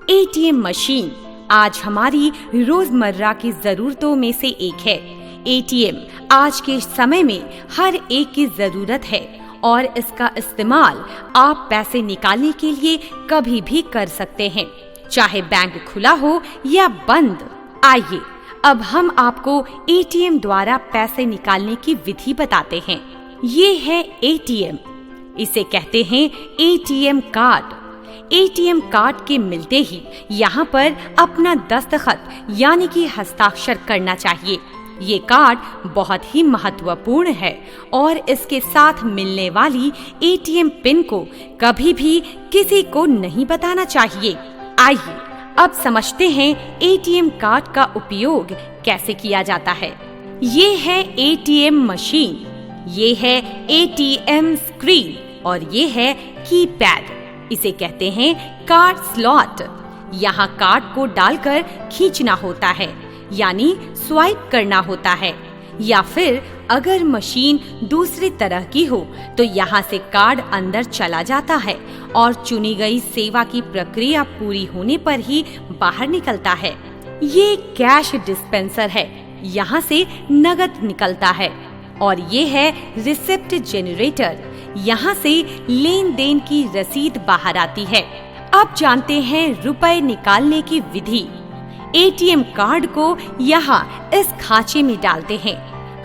ATM machine आज हमारी रोजमर्रा की जरूरतों में से एक है। एटीएम आज के समय में हर एक की जरूरत है और इसका इस्तेमाल आप पैसे निकालने के लिए कभी भी कर सकते हैं, चाहे बैंक खुला हो या बंद। आइए अब हम आपको एटीएम द्वारा पैसे निकालने की विधि बताते हैं। ये है एटीएम, इसे कहते हैं एटीएम कार्ड। एटीएम कार्ड के मिलते ही यहाँ पर अपना दस्तखत यानी कि हस्ताक्षर करना चाहिए। ये कार्ड बहुत ही महत्वपूर्ण है और इसके साथ मिलने वाली एटीएम पिन को कभी भी किसी को नहीं बताना चाहिए। आइए अब समझते हैं एटीएम कार्ड का उपयोग कैसे किया जाता है। ये है एटीएम मशीन, ये है एटीएम स्क्रीन और ये है कीपैड। इसे कहते हैं कार्ड स्लॉट। यहाँ कार्ड को डालकर खींचना होता है यानी स्वाइप करना होता है, या फिर अगर मशीन दूसरी तरह की हो तो यहाँ से कार्ड अंदर चला जाता है और चुनी गई सेवा की प्रक्रिया पूरी होने पर ही बाहर निकलता है। ये कैश डिस्पेंसर है, यहाँ से नकद निकलता है। और ये है रिसिप्ट जनरेटर, यहाँ से लेन देन की रसीद बाहर आती है। अब जानते हैं रुपए निकालने की विधि। एटीएम कार्ड को यहाँ इस खांचे में डालते हैं।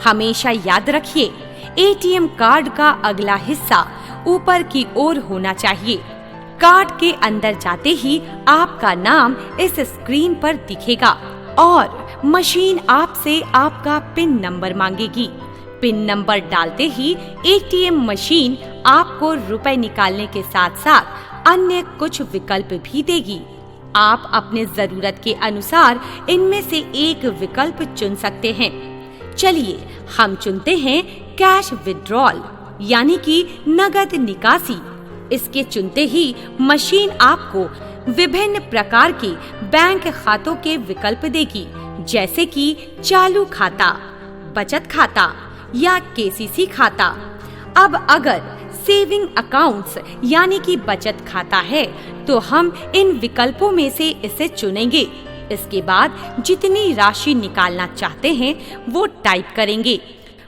हमेशा याद रखिए, एटीएम कार्ड का अगला हिस्सा ऊपर की ओर होना चाहिए। कार्ड के अंदर जाते ही आपका नाम इस स्क्रीन पर दिखेगा और मशीन आपसे आपका पिन नंबर मांगेगी। पिन नंबर डालते ही एटीएम मशीन आपको रुपए निकालने के साथ साथ अन्य कुछ विकल्प भी देगी। आप अपने जरूरत के अनुसार इनमें से एक विकल्प चुन सकते हैं। चलिए हम चुनते हैं कैश विड्रॉल यानी कि नगद निकासी। इसके चुनते ही मशीन आपको विभिन्न प्रकार के बैंक खातों के विकल्प देगी, जैसे कि चालू खाता, बचत खाता या केसीसी खाता। अब अगर सेविंग अकाउंट्स यानी कि बचत खाता है तो हम इन विकल्पों में से इसे चुनेंगे। इसके बाद जितनी राशि निकालना चाहते हैं वो टाइप करेंगे।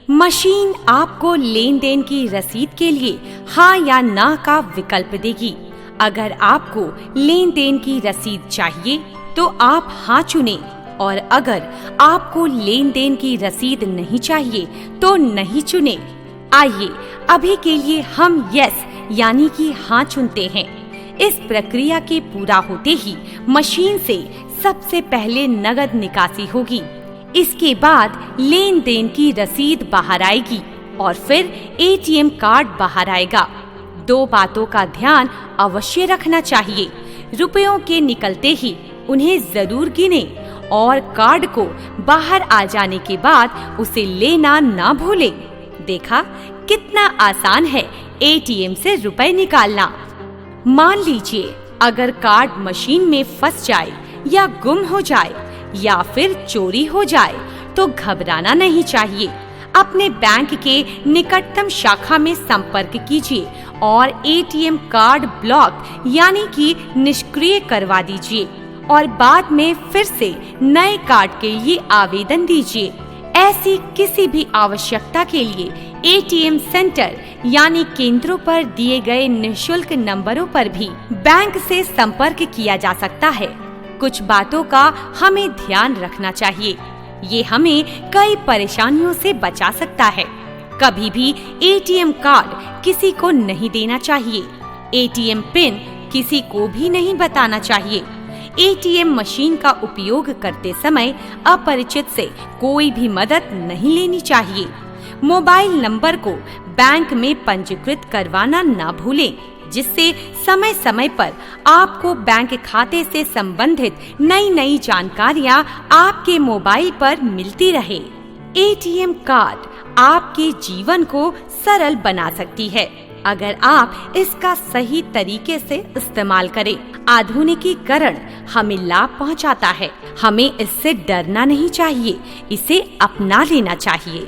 मशीन आपको लेन देन की रसीद के लिए हाँ या ना का विकल्प देगी। अगर आपको लेन देन की रसीद चाहिए तो आप हाँ चुनें और अगर आपको लेन देन की रसीद नहीं चाहिए तो नहीं चुनें। आइए अभी के लिए हम यस यानी कि हाँ चुनते हैं। इस प्रक्रिया के पूरा होते ही मशीन से सबसे पहले नगद निकासी होगी। इसके बाद लेन देन की रसीद बाहर आएगी और फिर एटीएम कार्ड बाहर आएगा। दो बातों का ध्यान अवश्य रखना चाहिए। रुपयों के निकलते ही उन्हें जरूर गिनें और कार्ड को बाहर आ जाने के बाद उसे लेना ना भूलें। देखा कितना आसान है एटीएम से रुपए निकालना। मान लीजिए अगर कार्ड मशीन में फंस जाए या गुम हो जाए या फिर चोरी हो जाए तो घबराना नहीं चाहिए। अपने बैंक के निकटतम शाखा में संपर्क कीजिए और एटीएम कार्ड ब्लॉक यानी कि निष्क्रिय करवा दीजिए और बाद में फिर से नए कार्ड के लिए आवेदन दीजिए। ऐसी किसी भी आवश्यकता के लिए एटीएम सेंटर यानी केंद्रों पर दिए गए निःशुल्क नंबरों पर भी बैंक से संपर्क किया जा सकता है। कुछ बातों का हमें ध्यान रखना चाहिए, ये हमें कई परेशानियों से बचा सकता है। कभी भी एटीएम कार्ड किसी को नहीं देना चाहिए। एटीएम पिन किसी को भी नहीं बताना चाहिए। एटीएम मशीन का उपयोग करते समय अपरिचित से कोई भी मदद नहीं लेनी चाहिए। मोबाइल नंबर को बैंक में पंजीकृत करवाना ना भूलें, जिससे समय समय पर आपको बैंक खाते से संबंधित नई जानकारियां आपके मोबाइल पर मिलती रहे। एटीएम कार्ड आपके जीवन को सरल बना सकती है अगर आप इसका सही तरीके से इस्तेमाल करें। आधुनिकीकरण हमें लाभ पहुंचाता है, हमें इससे डरना नहीं चाहिए, इसे अपना लेना चाहिए।